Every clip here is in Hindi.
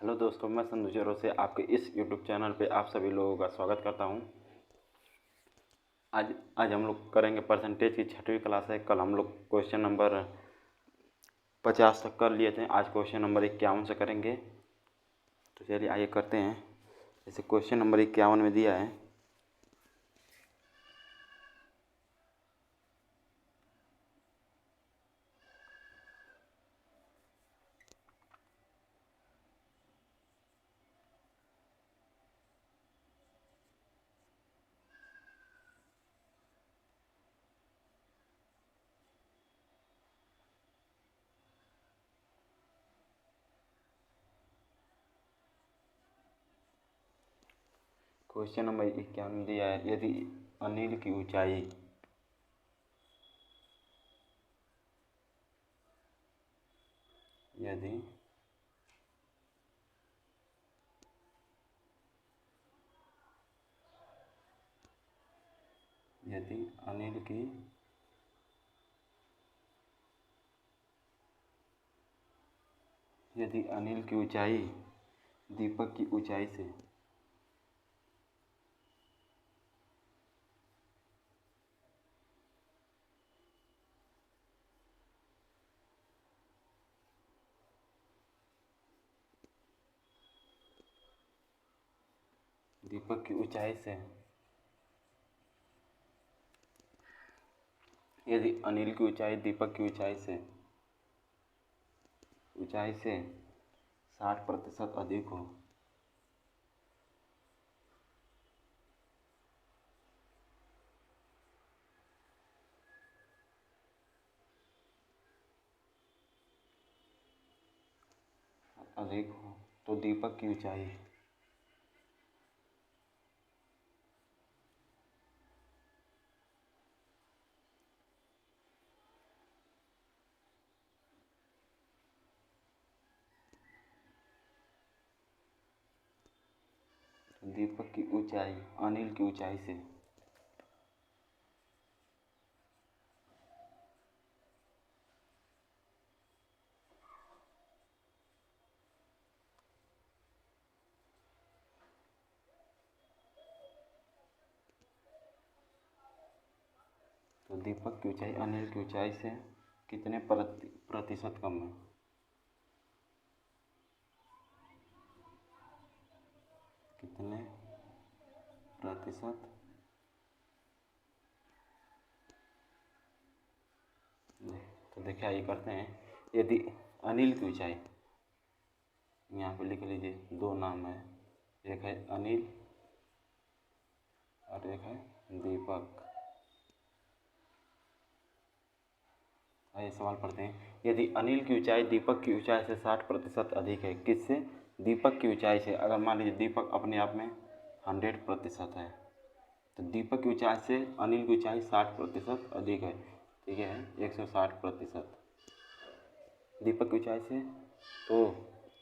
हेलो दोस्तों, मैं संधू जैरो से आपके इस यूट्यूब चैनल पे आप सभी लोगों का स्वागत करता हूं। आज आज हम लोग करेंगे परसेंटेज की 6वीं क्लास है। कल हम लोग क्वेश्चन नंबर 50 तक कर लिए थे। आज क्वेश्चन नंबर 51 से करेंगे। तो चलिए आइए करते हैं। जैसे क्वेश्चन नंबर 51 में दिया है, क्वेश्चन नंबर 51 में दिया है, यदि अनिल की ऊंचाई यदि यदि अनिल की यदि अनिल की ऊंचाई दीपक की ऊंचाई से दीपक की ऊंचाई से यदि अनिल की ऊंचाई दीपक की ऊंचाई से 60% अधिक हो, तो दीपक की ऊंचाई दीपक की ऊंचाई अनिल की ऊंचाई से दीपक की ऊंचाई अनिल की ऊंचाई से कितने प्रतिशत कम है। कितने प्रतिशत तो देखिए आइए करते हैं। यदि अनिल की ऊंचाई, यहाँ पे लिख लीजिए, दो नाम है, एक है अनिल और एक है दीपक। आइए सवाल पढ़ते हैं। यदि अनिल की ऊंचाई दीपक की ऊंचाई से 60% अधिक है, किससे? दीपक की ऊंचाई से। अगर मान लीजिए दीपक अपने आप में 100% है, तो दीपक की ऊंचाई से अनिल की ऊंचाई 60% अधिक है। ठीक है, 160% दीपक की ऊंचाई से।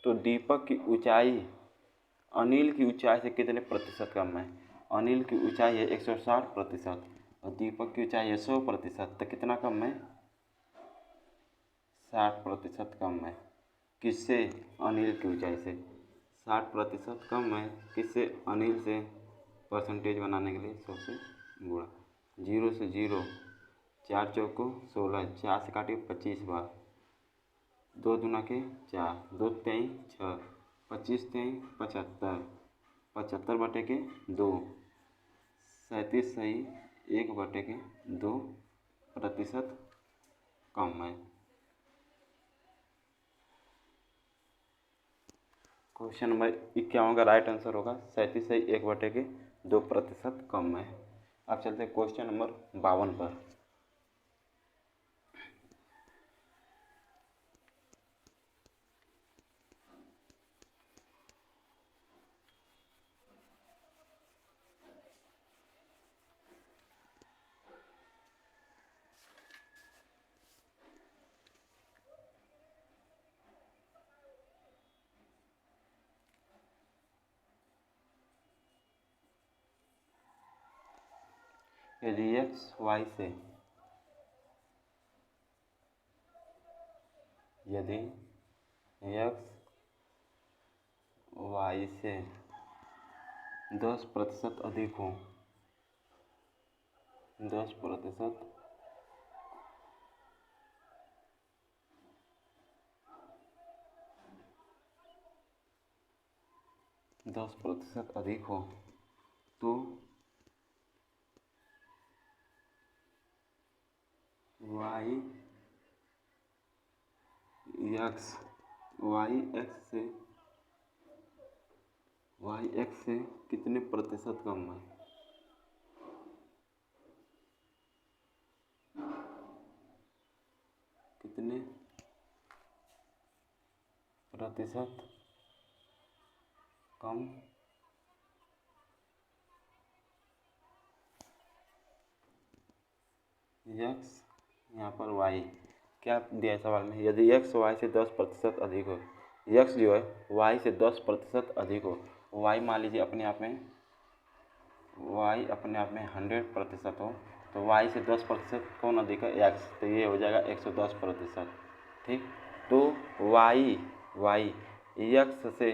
तो दीपक की ऊंचाई अनिल की ऊंचाई से कितने प्रतिशत कम है? अनिल की ऊंचाई है 160% और दीपक की ऊंचाई है 100%, तो कितना कम है? 60% कम है। किससे? अनिल की ऊंचाई से 60% कम है। किससे? अनिल से। परसेंटेज बनाने के लिए 100 से गुणा, 0 से 0, 4 चौको 16, 4 से काटिए 25 बार, 2 दूना के 4, 2 तेईं 6, 25 तेईं 75, 75 बटे के 2, 37 सही 1 बटे के 2% कम है। क्वेश्चन नंबर 51 का राइट आंसर होगा 37 सही 1 बटे के 2% कम है। अब चलते हैं क्वेश्चन नंबर 52 पर। यदि एक्स वाई से यदि एक्स वाई से 10% अधिक हो, 10% 10% अधिक हो तो वाई एक्स वाई एक्स से कितने प्रतिशत कम है? कितने प्रतिशत कम एक्स, यहाँ पर वाई क्या दिया है सवाल में? यदि एक्स वाई से 10% अधिक हो, एक्स जो है वाई से 10% अधिक हो, वाई मान लीजिए अपने आप में, वाई अपने आप में 100% हो, तो वाई से 10% कौन अधिक है? एक्स, तो ये हो जाएगा 110%। ठीक, तो वाई वाई एक्स से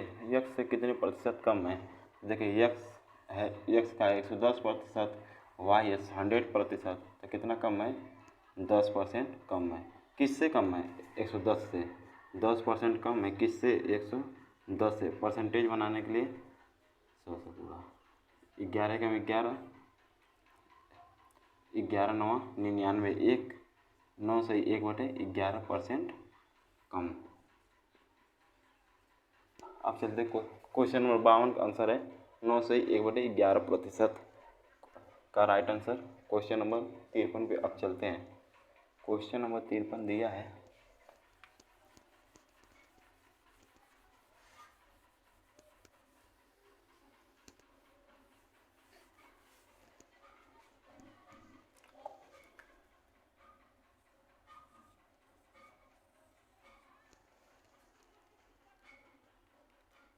कितने प्रतिशत कम है? देखिए एक्स है, एक्स का 110%, वाई है 100%, तो कितना कम है? 10% कम है। किससे कम है? 110 से 10% कम है। किससे? 110 से। परसेंटेज बनाने के लिए 100 से पूरा 11 कम 11, 11 9 99, 1 9 से 1/11% कम। अब चलते क्वेश्चन नंबर 52 का आंसर है 9 से 1/11% का राइट आंसर क्वेश्चन नंबर 53 पे। अब चलते हैं, क्वेश्चन नंबर 53 दिया है,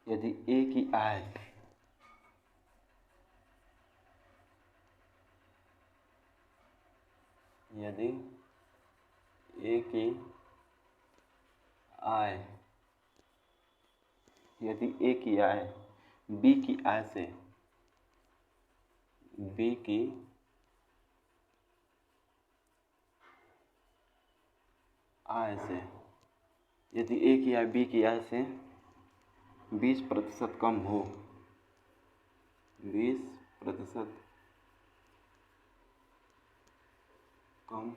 यदि ए की आय यदि ए की आय यदि ए की आय बी की आय से बी की आय से यदि ए की आय बी की आय से 20% कम हो, 20% कम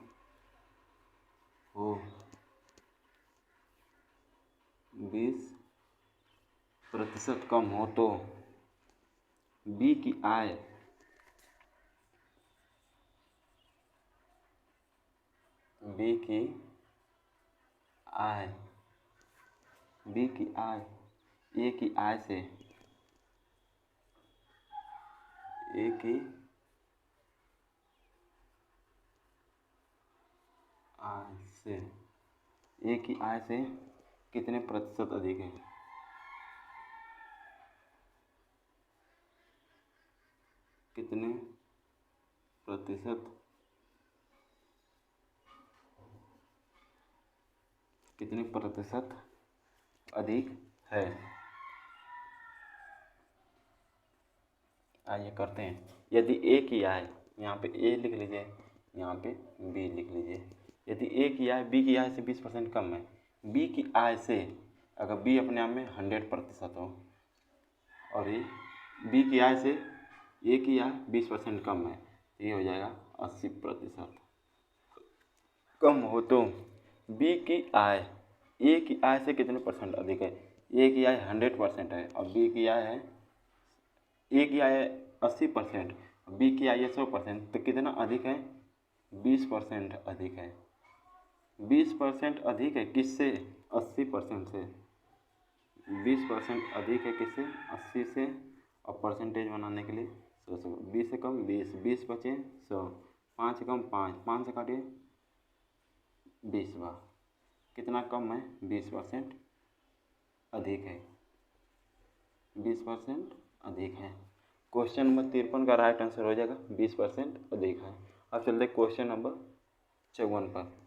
हो, 20% कम हो तो बी की आय बी की आय बी की आय ए की आय से ए की आय से ए की आय से कितने प्रतिशत अधिक है? कितने प्रतिशत कितने प्रतिशत अधिक है? आइए करते हैं। यदि ए की आय, यहाँ पे ए लिख लीजिए, यहाँ पे बी लिख लीजिए। यदि ए की आय बी की आय से 20% कम है, बी की आय से, अगर बी अपने आप में 100% हो और ये बी की आय से ए की आय 20% कम है, तो ये हो जाएगा 80% कम हो तो बी की आय ए की आय से कितने परसेंट अधिक है? ए की आय 100% है और बी की आय है, ए की आय 80%, बी की आय है 100%, तो कितना अधिक है? 20% अधिक है। 20% अधिक है किससे? 80% से। 20% अधिक है किससे? 80 से। और परसेंटेज बनाने के लिए 100 20 से कम 20, 20 बचे 100, 5 से कम 5, 5 से काटिए 20 बार, कितना कम है? 20% अधिक है, 20% अधिक है। क्वेश्चन नंबर 53 का राइट आंसर हो जाएगा 20% अधिक है। अब चलते क्वेश्चन नंबर 54 पर।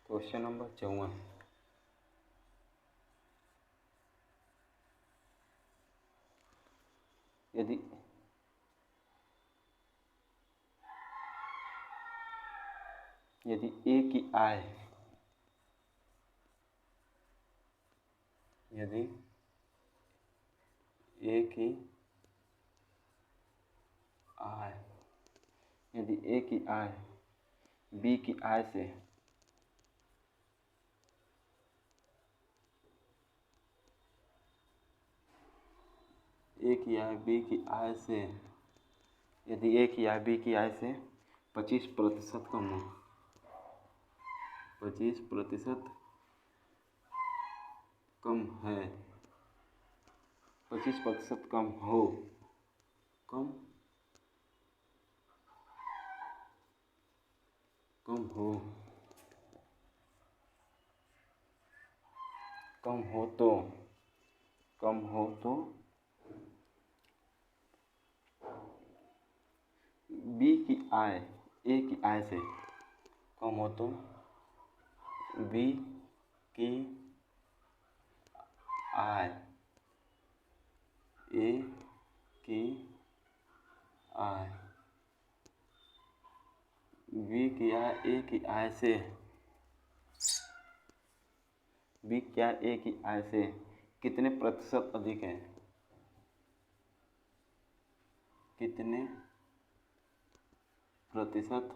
Question number 54। यदि ए की आय यदि ए की आय बी की आय से यदि ए की आय बी की आय से 25% कम हो 25% कम है 25% कम हो कम हो बी की आय ए की आय से कम हो तो बी की आय ए की आय बी की आय ए की आय से कितने प्रतिशत अधिक है कितने प्रतिशत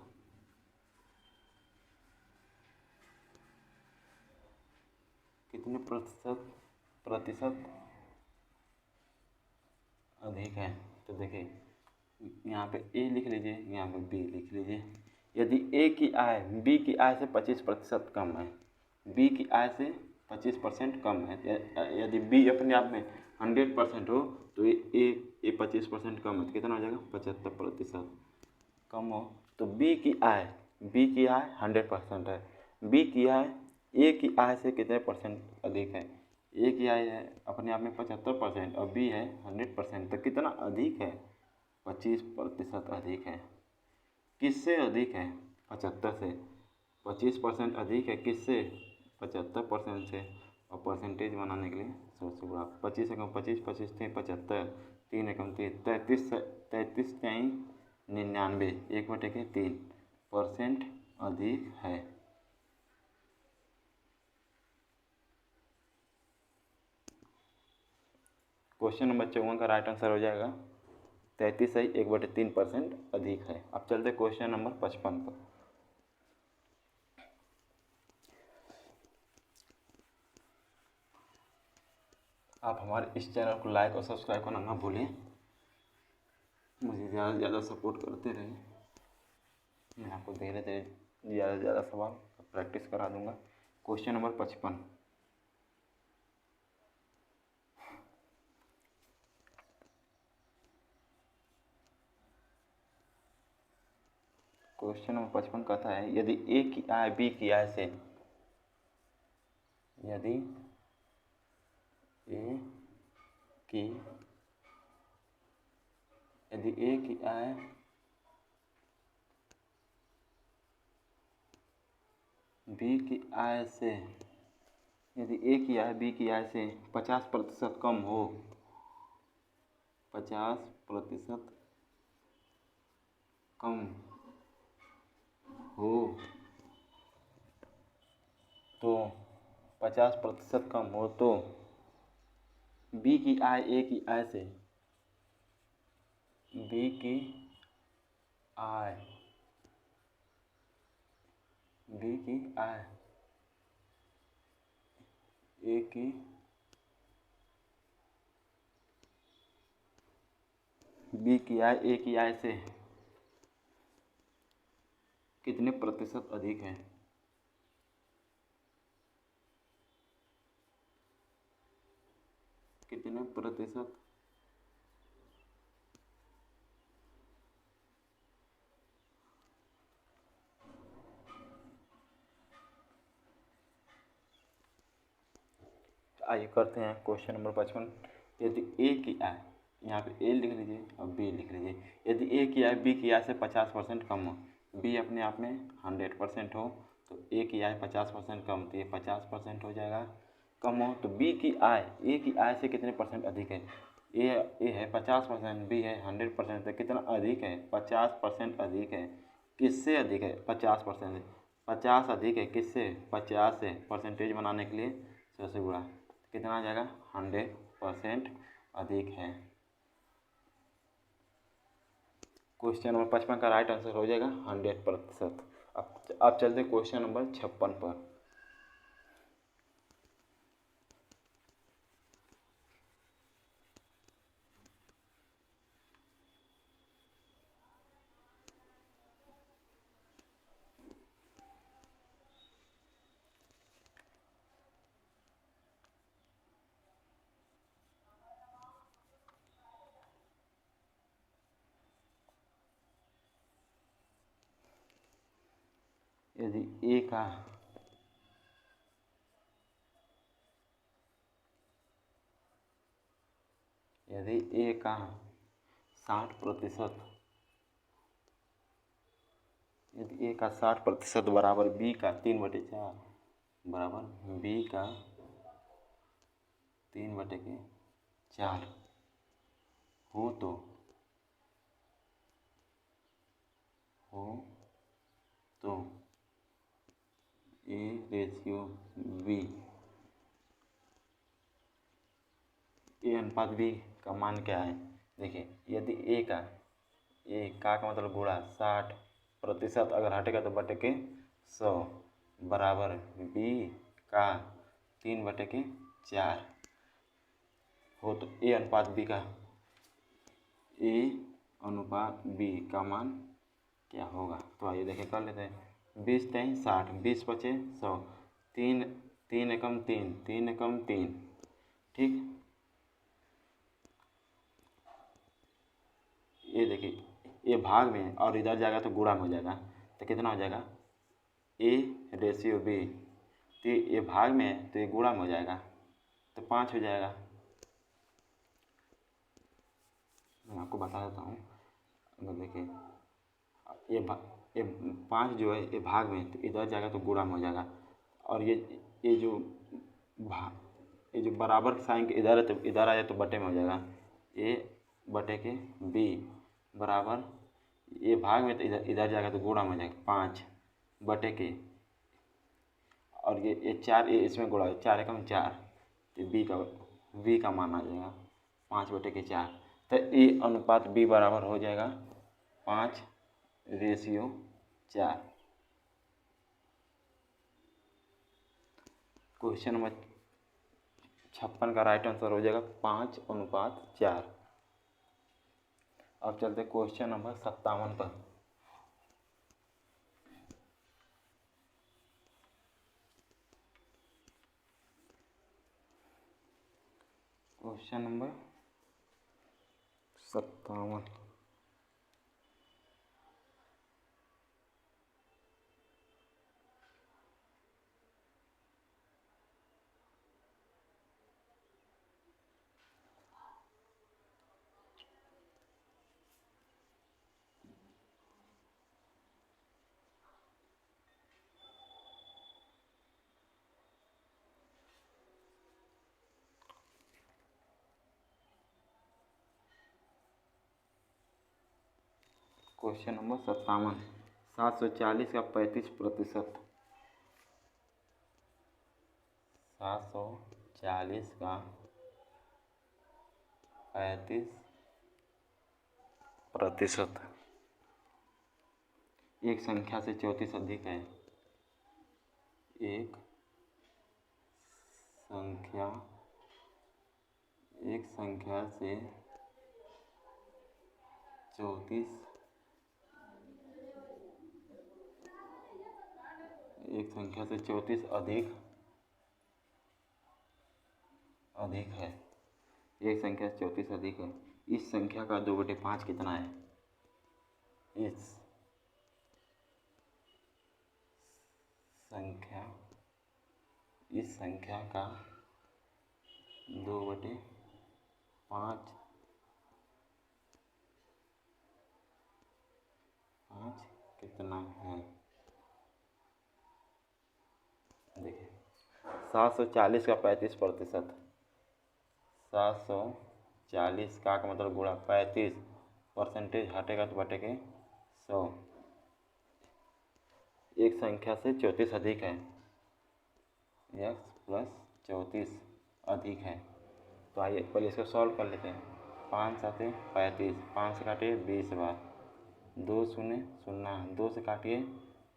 अधिक है। तो देखिए यहाँ पे ए लिख लीजिए, यहाँ पे बी लिख लीजिए। यदि ए की आय बी की आय से 25% कम है, बी की आय से 25% कम है, यदि बी अपने आप में 100% हो तो ए 25% कम है तो कितना हो जाएगा 75% कम हो। तो बी की आय 100% है, बी की आय ए की आय से कितने परसेंट अधिक है। ए की आय है अपने आप में 75% और बी है 100%, तो कितना अधिक है 25% अधिक है। किससे अधिक है 75 से 25% अधिक है किससे 75% से। और परसेंटेज बनाने के लिए सोचो आप 25 एकम 25 25 थे 75 3 एकम 3 33 33 नहीं 99 1/3% अधिक है। क्वेश्चन नंबर 54 का राइट आंसर हो जाएगा 33 सही 1/3% अधिक है। अब चलते क्वेश्चन नंबर 55 पर। आप हमारे इस चैनल को लाइक और सब्सक्राइब करना ना भूलें, मुझे ज़्यादा से ज़्यादा सपोर्ट करते रहें। मैं आपको धीरे धीरे ज़्यादा से ज़्यादा सवाल प्रैक्टिस करा दूंगा। Question number 55। क्वेश्चन नंबर 55 कहता है यदि ए की आय बी की आय से यदि ए की आय बी की आय से यदि ए की आय बी की आय से 50% कम हो 50% कम हो तो 50% कम हो तो बी की आय ए की आय से बी की आय ए की बी की आय ए की आय से कितने प्रतिशत अधिक है। कितने प्रतिशत आइए करते हैं क्वेश्चन नंबर 55। यदि ए की आय यहाँ पे ए लिख लीजिए और बी लिख लीजिए। यदि ए की आय बी की आय से 50% कम हो, बी अपने आप में 100% हो तो ए की आय 50% कम, तो ये 50% हो जाएगा कम हो। तो बी की आय ए की आय से कितने परसेंट अधिक है? ए है 50%, बी है 100%, तो कितना अधिक है? 50% अधिक है। किससे अधिक है? 50%। 50 अधिक है किससे? 50 से। परसेंटेज बनाने के लिए 100 से गुणा, कितना आ जाएगा? 100% अधिक है। क्वेश्चन नंबर 55 का राइट आंसर हो जाएगा 100%। अब चलते क्वेश्चन नंबर 56 पर। यदि ए का यदि ए का 60%, यदि ए का 60% बराबर बी का 3/4 बराबर बी का 3/4 हो हो तो ए रेशियो बी, ए अनुपात बी का मान क्या है? देखिए, यदि ए का मतलब गुणा 60% अगर हटेगा तो बटे के 100 बराबर बी का 3/4 हो तो ए अनुपात बी का मान क्या होगा? तो आइए देखें, कर लेते हैं। 20×3 = 60, 20 बचे 100, 3 3 एकम 3, 3 एकम 3, ठीक। ये देखिए, ये भाग में और इधर जाएगा तो गुणा में हो जाएगा, तो कितना हो जाएगा? ए रेशियो बी, तो ये भाग में है तो ये गुणा में हो जाएगा, तो 5 हो जाएगा। मैं आपको बता देता हूँ, अगर देखिए ये 5 जो है ये भाग में, तो इधर जाएगा तो गुणा में हो जाएगा, और ये जो बराबर का साइन इधर है तो इधर आ जाए तो बटे में हो जाएगा। ए बटे के बी बराबर, ये भाग में तो इधर जाएगा तो गुणा में हो जाएगा, 5 बटे के, और ये 4 ये इसमें गुणा, 4 एकम 4, तो बी का मान आ जाएगा 5/4। तो ए अनुपात बी बराबर हो जाएगा 5:4। क्वेश्चन नंबर 56 का राइट आंसर हो जाएगा 5:4। अब चलते क्वेश्चन नंबर 57 पर। Question number 57। क्वेश्चन नंबर 57, 740 का 35%, 740 का 35% एक संख्या से 34 अधिक है। एक संख्या से 34 एक संख्या से 34 अधिक है। एक संख्या से 34 अधिक है। इस संख्या का 2/5 कितना है? इस संख्या का 2/5 कितना है? 740 का 35%, 740 का मतलब गुणा 35, परसेंटेज हटेगा तो बटेगा 100। एक संख्या से 34 अधिक है, x प्लस 34 अधिक है। तो आइए पहले इसको सॉल्व कर लेते हैं। 5 7 35, 5 से काटिए 20 बार, 2 0 0, 2 से काटिए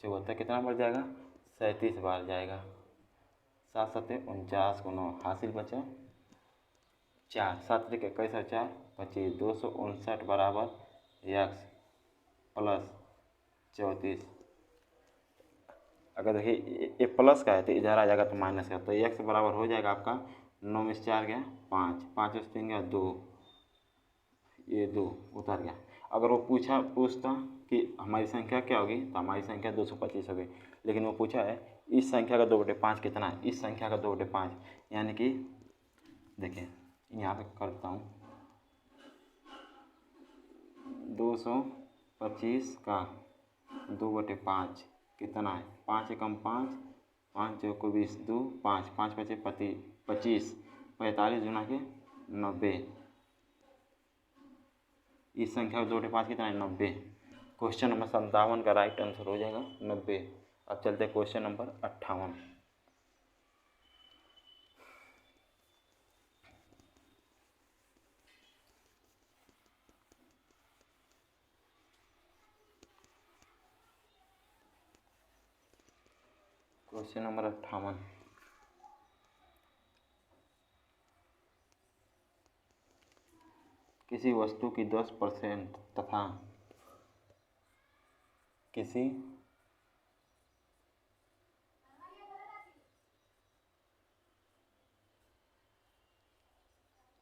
74, कितना बढ़ जाएगा 37 बार जाएगा। 7 7 49 को 9, हासिल बचा 4, 7 3 21 और 4 25, 259 बराबर x प्लस 34। अगर देखिए ये प्लस का है तो इधर आ जाएगा तो माइनस का, तो x बराबर हो जाएगा आपका 9 में से 4 गया 5, 5 में से 3 गया 2, ये 2 उतर गया। अगर वो पूछता कि हमारी संख्या क्या होगी, तो हमारी संख्या 225 होगी, लेकिन वो पूछा है इस संख्या का 2/5 कितना है, इस संख्या का 2/5, यानी कि देखिए यहाँ पे करता हूँ 225 का 2/5 कितना है, 5 एकम 5, 5 चौको 20, 2 5, 5 पचे 25, 45 गुना के 90। इस संख्या का 2/5 कितना है 90। क्वेश्चन नंबर 57 का राइट आंसर हो जाएगा 90। अब चलते हैं क्वेश्चन नंबर 58। क्वेश्चन नंबर 58, किसी वस्तु की 10% तथा किसी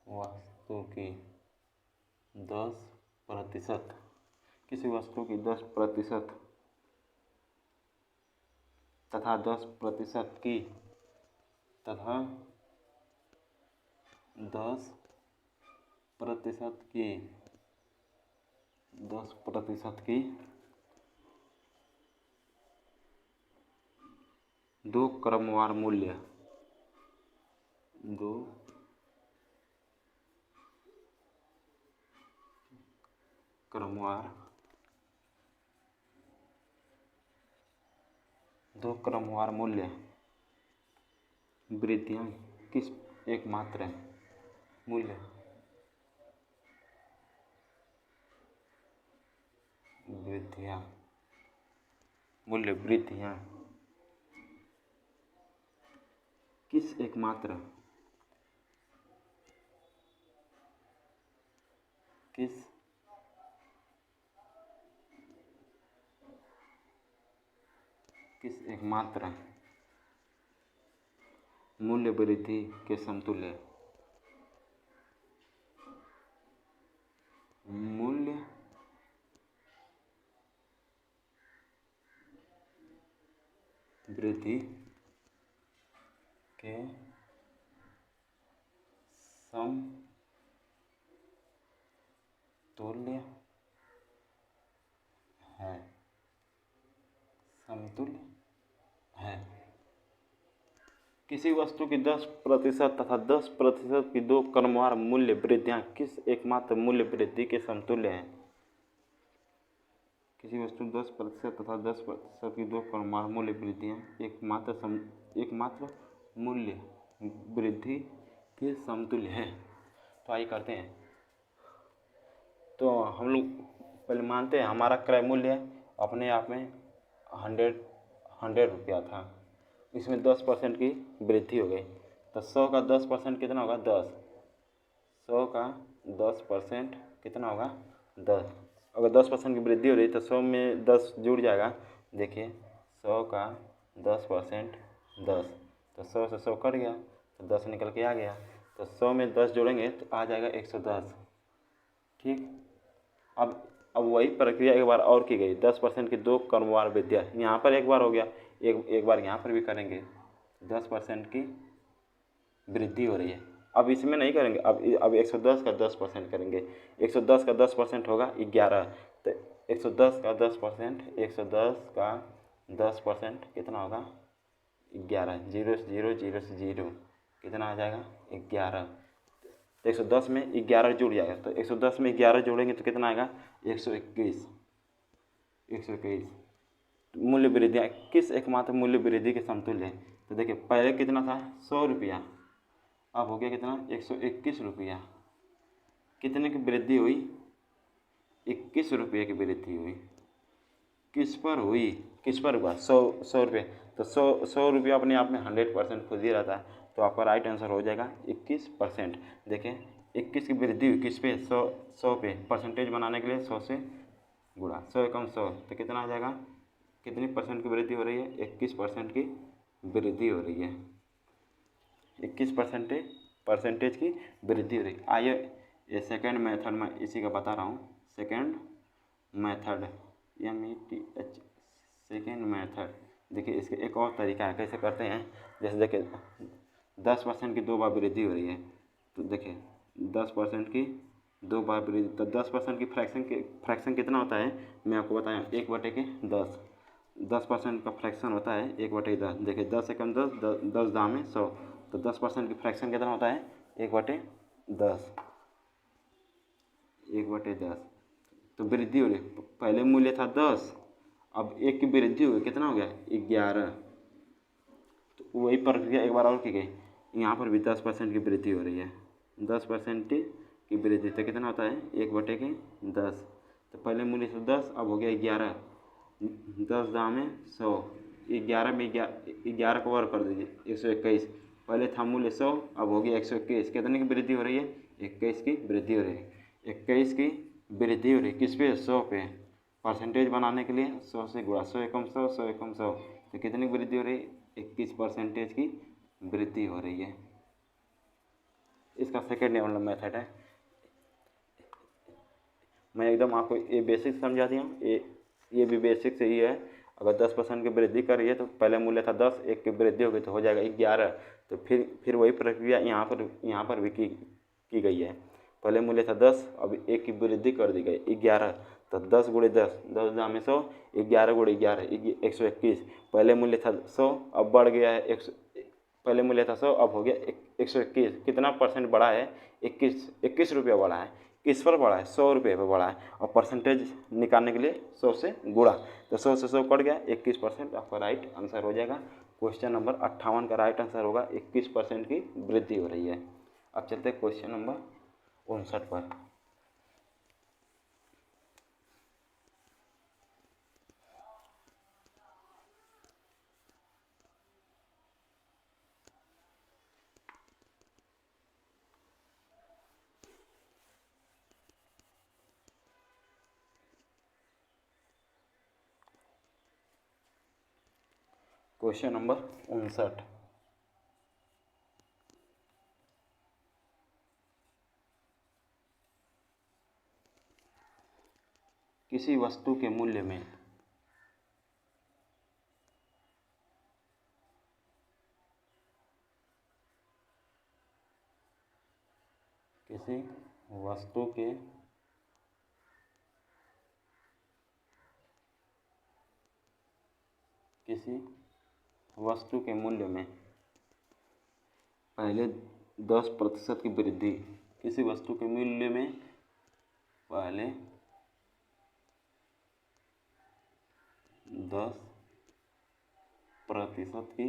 वस्तु की 10%, किसी वस्तु की 10% तथा 10% की तथा 10% की 10% की दो क्रमवार मूल्य, दो क्रमवार मूल्य वृद्धियां किस एकमात्र मूल्य वृद्धियां किस एकमात्र मूल्य वृद्धि के समतुल्य, मूल्य वृद्धि के समतुल्य है। किसी वस्तु की 10% तथा 10% की दो क्रमवार मूल्य वृद्धियां किस एकमात्र मूल्य वृद्धि के समतुल्य हैं। किसी वस्तु 10% तथा 10% की दो क्रमवार मूल्य वृद्धियां एकमात्र मूल्य वृद्धि के समतुल्य है। तो आइए करते हैं। तो हम लोग पहले मानते हैं हमारा क्रय मूल्य अपने आप में 100 रुपया था, इसमें 10% की वृद्धि हो गई, तो 100 का 10% कितना होगा 10, 100 का 10% कितना होगा 10। अगर 10% की वृद्धि हो रही तो 100 में 10 जुड़ जाएगा। देखिए 100 का 10% 10, तो 100 से 100 कट गया तो 10 निकल के आ गया, तो 100 में 10 जोड़ेंगे तो आ जाएगा 110। ठीक, अब वही प्रक्रिया एक बार और की गई, 10% की दो क्रमवार वृद्धियां, यहाँ पर एक बार हो गया, एक बार यहाँ पर भी करेंगे। 10% की वृद्धि हो रही है, अब इसमें नहीं करेंगे, अब 110 का 10% करेंगे। 110 का 10% होगा 11, तो 110 का 10% 110 का 10% कितना होगा 11, 0 से 0 कितना आ जाएगा 11। तो 110 में 11 जुड़ जाएगा, तो 110 में 11 जोड़ेंगे तो कितना आएगा 121। 121 मूल्य वृद्धि किस एकमात्र मूल्य वृद्धि के समतुल्य है? तो देखिए पहले कितना था 100 रुपया, अब हो गया कितना 121 रुपया। कितने की वृद्धि हुई 21 रुपये की वृद्धि हुई। किस पर हुई, किस पर हुआ 100 रुपये। तो 100 रुपया अपने आप में 100% खुद ही रहता है, तो आपका राइट आंसर हो जाएगा 21%। देखें 21 की वृद्धि हुई किस पे 100 पे, परसेंटेज बनाने के लिए 100 से गुणा, 100 एकम 100 तो कितना आ जाएगा, कितनी परसेंट की वृद्धि हो रही है 21% की वृद्धि हो रही है। 21% परसेंटेज की वृद्धि हो रही है। आइए ये सेकेंड मेथड में इसी का बता रहा हूँ। Second method METH second method. देखिए इसके एक और तरीका है कैसे करते हैं। जैसे देखिए 10% की 2 बार वृद्धि हो रही है, तो देखिए 10% की 2 बार वृद्धि, तो 10% की फ्रैक्शन कितना होता है मैं आपको बताया 1/10। 10% का फ्रैक्शन होता है 1/10। देखिए 10 एकम 10, 10 दाम में 100, तो 10% की फ्रैक्शन कितना होता है 1/10। 1/10 तो वृद्धि हो रही, पहले मूल्य था 10, अब 1 की वृद्धि हो गई, कितना हो गया 11। तो वही प्रक्रिया एक बार और की गई, यहाँ पर भी 10% की वृद्धि हो रही है। 10% की वृद्धि तो कितना होता है 1/10। तो पहले मूल्य था 10, अब हो गया 11। 10 दाम में 100, 11 में 11 को वर्ग कर दीजिए 121। पहले था मूल्य 100, अब हो गया 121। कितने की वृद्धि हो रही है 21 की वृद्धि हो रही है। 21 की वृद्धि हो रही है किस पे 100 पे, परसेंटेज बनाने के लिए 100 से गुणा, 100 एकम 100, 100 एकम 100 तो कितनी वृद्धि हो रही है 21% की वृद्धि हो रही है। इसका सेकेंड लेवल मेथड है। मैं एकदम आपको ये बेसिक समझा दिया हूँ, ये भी बेसिक से ही है। अगर 10% की वृद्धि कर रही है तो पहले मूल्य था 10, 1 की वृद्धि हो गई तो हो जाएगा 11। तो फिर वही प्रक्रिया यहाँ पर भी की गई है। पहले मूल्य था 10, अब 1 की वृद्धि कर दी गई 11, तो 10 गुणे 10, 10 दाम में 100, 11 गुणे 11 121। पहले मूल्य था 100, अब बढ़ गया है 100। पहले मूल्य था 100, अब हो गया 121। कितना परसेंट बढ़ा है 21 रुपया बढ़ा है। किस पर बढ़ा है 100 रुपये पर बढ़ा है, और परसेंटेज निकालने के लिए 100 से गुणा, तो 100 से 100 कट गया 21%। आपका राइट आंसर हो जाएगा। क्वेश्चन नंबर 58 का राइट आंसर होगा 21% की वृद्धि हो रही है। अब चलते हैं क्वेश्चन नंबर 59 पर। Question number 59। किसी वस्तु के मूल्य में किसी वस्तु के किसी वस्तु के मूल्य में पहले 10% की वृद्धि, किसी वस्तु के मूल्य में पहले 10% की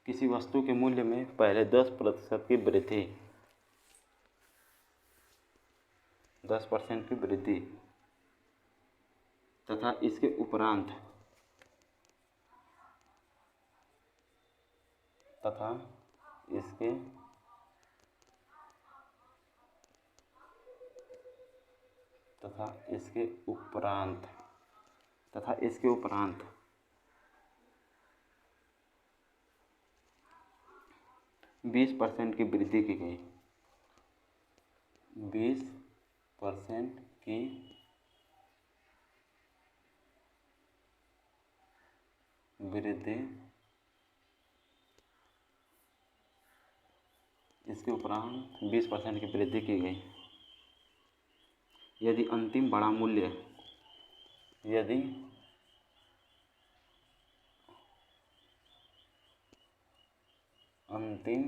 किसी वस्तु के मूल्य में पहले 10% की वृद्धि, 10% की वृद्धि तथा इसके उपरांत तथा इसके तथा इसके उपरांत तथा इसके उपरांत 20% की वृद्धि की गई। 20% की वृद्धि इसके उपरांत 20% की वृद्धि की गई। यदि अंतिम बड़ा मूल्य यदि अंतिम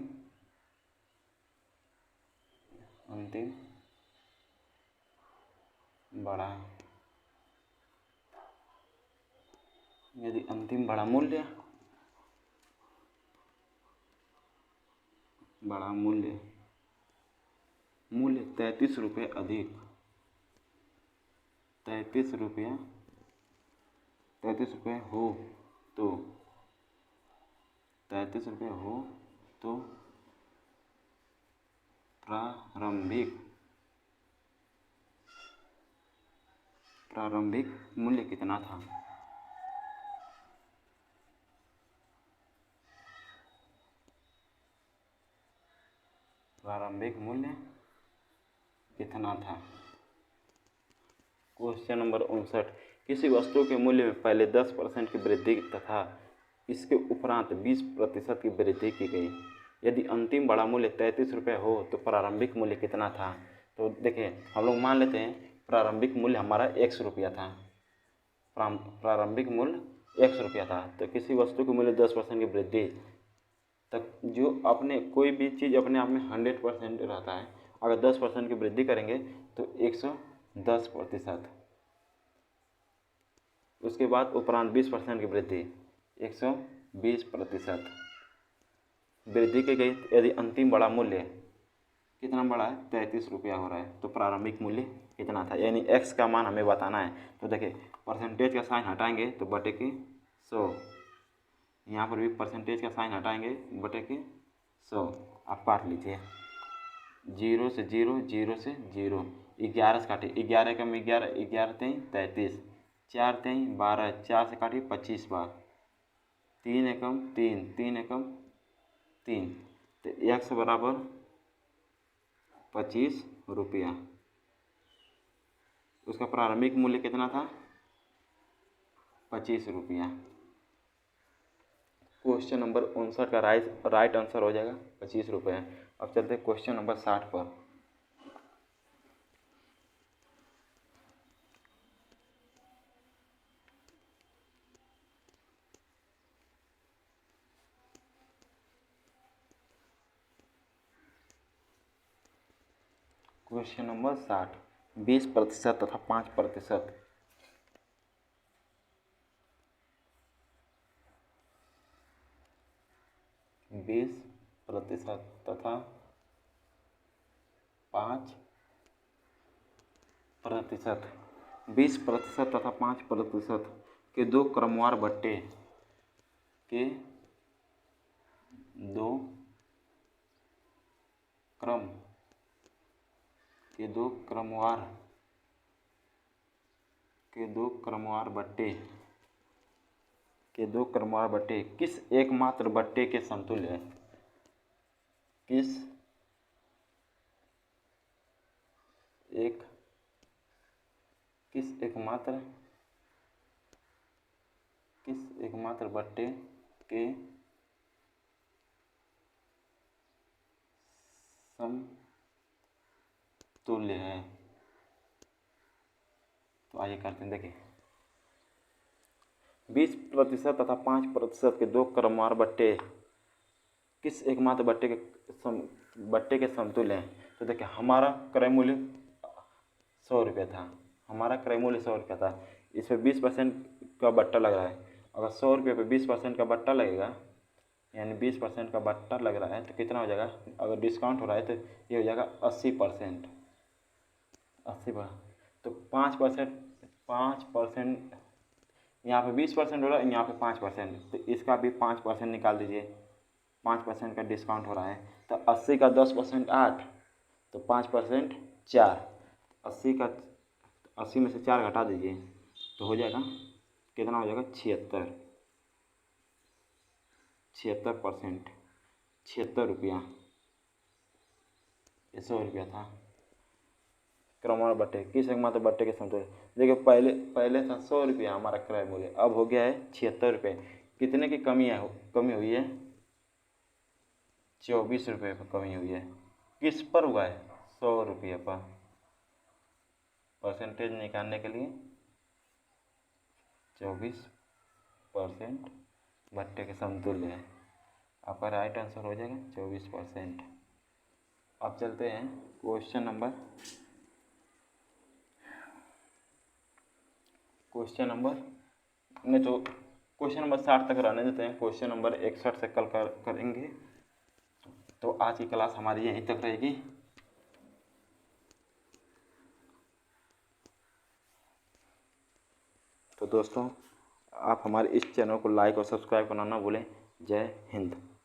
बड़ा यदि अंतिम बड़ा मूल्य 33 रुपये अधिक 33 रुपये हो तो 33 रुपये हो तो प्रारंभिक मूल्य कितना था? प्रारंभिक मूल्य कितना था? Question number 59। किसी वस्तु के मूल्य में पहले 10% की वृद्धि तथा इसके उपरांत 20% की वृद्धि की गई। यदि अंतिम बड़ा मूल्य 33 रुपये हो तो प्रारंभिक मूल्य कितना था? तो देखिए, हम लोग मान लेते हैं प्रारंभिक मूल्य हमारा 100 रुपया था। प्रारंभिक मूल्य 100 रुपया था। तो किसी वस्तु के मूल्य 10% की वृद्धि तक जो अपने कोई भी चीज़ अपने आप में 100% रहता है, अगर 10% की वृद्धि करेंगे तो 110%। उसके बाद उपरांत 20% की वृद्धि 120% वृद्धि की गई। यदि अंतिम बड़ा मूल्य कितना बड़ा है? 33 रुपया हो रहा है। तो प्रारंभिक मूल्य कितना था? यानी x का मान हमें बताना है। तो देखिए, परसेंटेज का साइन हटाएंगे तो बटे के 100, यहाँ पर भी परसेंटेज का साइन हटाएंगे बटे के 100। आप काट लीजिए, 0 से 0, 0 से 0, 11 से काटिए, 11 कम 11, 11 तेईं 33, 4 तेईं 12, 4 से काटिए 25 बार, 3 एकम 3, 3 एकम 3, तो x बराबर 25 रुपया। उसका प्रारंभिक मूल्य कितना था? 25 रुपया। क्वेश्चन नंबर 59 का राइट आंसर हो जाएगा 25 रुपये। अब चलते हैं क्वेश्चन नंबर 60 पर। क्वेश्चन नंबर 60, 20% तथा 5%। 20% तथा 5%। 20% तथा 5% के दो क्रमवार बट्टे के दो क्रमवार बट्टे किस एकमात्र बट्टे के समतुल्य है? किस एकमात्र बट्टे के समतुल्य है? तो आइए करते हैं। देखिए, 20% तथा 5% के दो क्रमवार बट्टे किस एकमात्र बट्टे के समतुल्य हैं? तो देखिए, हमारा क्रय मूल्य 100 रुपया था। इस पर 20% का बट्टा लग रहा है। अगर 100 रुपये पर 20% का बट्टा लगेगा, यानी 20% का बट्टा लग रहा है, तो कितना हो जाएगा? अगर डिस्काउंट हो रहा है तो ये हो जाएगा 80%। तो 5%, यहाँ पे 20% हो रहा है, यहाँ पे 5%, तो इसका भी 5% निकाल दीजिए। 5% का डिस्काउंट हो रहा है, तो 80 का 10% 8, तो 5% 4। 80 में से 4 घटा दीजिए तो हो जाएगा, कितना हो जाएगा? 76%। 76 रुपया। 100 रुपया था। क्रमवार बट्टे किस एकमात्र बट्टे के समतुल्य? देखिए, पहले था 100 रुपया हमारा क्रय मूल्य, अब हो गया है 76 रुपये। कितने की कमी हुई है? 24 रुपये पर कमी हुई है। किस पर हुआ है? 100 रुपये पर। परसेंटेज निकालने के लिए 24% भट्टे के समतुल्य है। आपका राइट आंसर हो जाएगा 24%। अब चलते हैं क्वेश्चन नंबर 60 तक रहने देते हैं। क्वेश्चन नंबर 61 से कल करेंगे। तो आज की क्लास हमारी यहीं तक रहेगी। तो दोस्तों, आप हमारे इस चैनल को लाइक और सब्सक्राइब करना ना भूलें। जय हिंद।